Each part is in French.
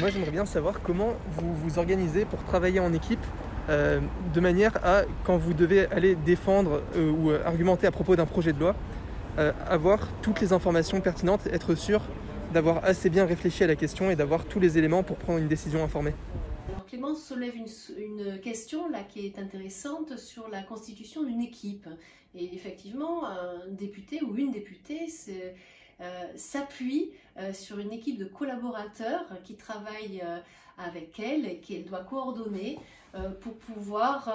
Moi, j'aimerais bien savoir comment vous vous organisez pour travailler en équipe, de manière à, quand vous devez aller défendre ou argumenter à propos d'un projet de loi, avoir toutes les informations pertinentes, être sûr d'avoir assez bien réfléchi à la question et d'avoir tous les éléments pour prendre une décision informée. Alors Clémence soulève une question là qui est intéressante sur la constitution d'une équipe. Et effectivement, un député ou une députée s'appuie sur une équipe de collaborateurs qui travaillent avec elle et qu'elle doit coordonner pour pouvoir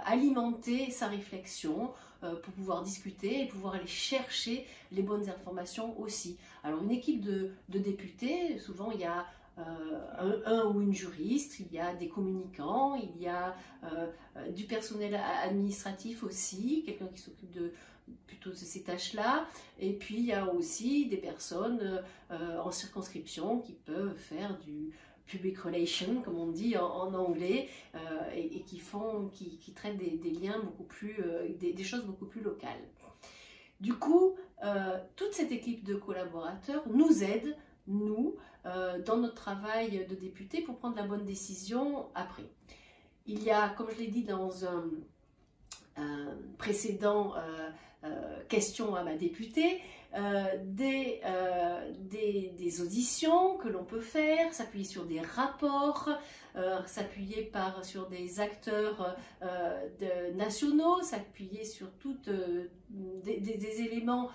alimenter sa réflexion, pour pouvoir discuter et pouvoir aller chercher les bonnes informations aussi. Alors une équipe de députés, souvent il y a un ou une juriste, il y a des communicants, il y a du personnel administratif aussi, quelqu'un qui s'occupe plutôt de ces tâches-là, et puis il y a aussi des personnes en circonscription qui peuvent faire du public relation, comme on dit en anglais, et qui traitent des liens beaucoup plus, des choses beaucoup plus locales. Du coup, toute cette équipe de collaborateurs nous aide, nous, dans notre travail de député pour prendre la bonne décision après. Il y a, comme je l'ai dit dans un précédent question à ma députée, des auditions que l'on peut faire, s'appuyer sur des rapports, s'appuyer sur des acteurs nationaux, s'appuyer sur des éléments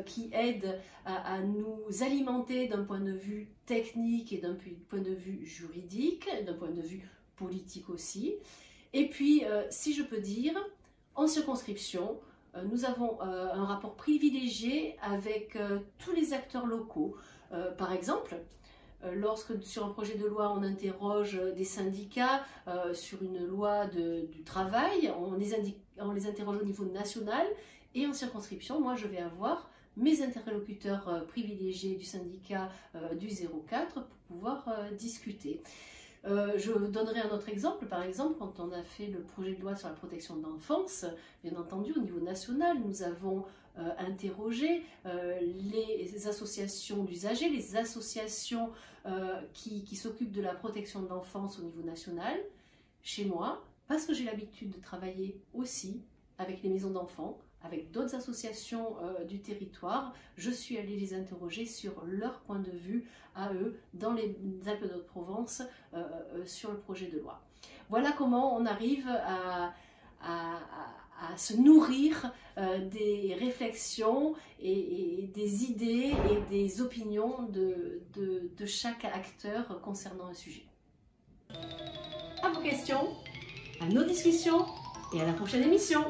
qui aident à nous alimenter d'un point de vue technique et d'un point de vue juridique, d'un point de vue politique aussi. Et puis, si je peux dire, en circonscription, nous avons un rapport privilégié avec tous les acteurs locaux. Par exemple, lorsque sur un projet de loi on interroge des syndicats sur une loi du travail, on les interroge au niveau national, et en circonscription, moi je vais avoir mes interlocuteurs privilégiés du syndicat du 04 pour pouvoir discuter. Je donnerai un autre exemple, par exemple, quand on a fait le projet de loi sur la protection de l'enfance, bien entendu, au niveau national, nous avons interrogé les associations d'usagers, les associations qui s'occupent de la protection de l'enfance au niveau national, chez moi, parce que j'ai l'habitude de travailler aussi avec les maisons d'enfants, avec d'autres associations du territoire. Je suis allée les interroger sur leur point de vue à eux dans les Alpes-de-Haute-Provence sur le projet de loi. Voilà comment on arrive à se nourrir des réflexions et des idées et des opinions de chaque acteur concernant un sujet. À vos questions, à nos discussions et à la prochaine émission.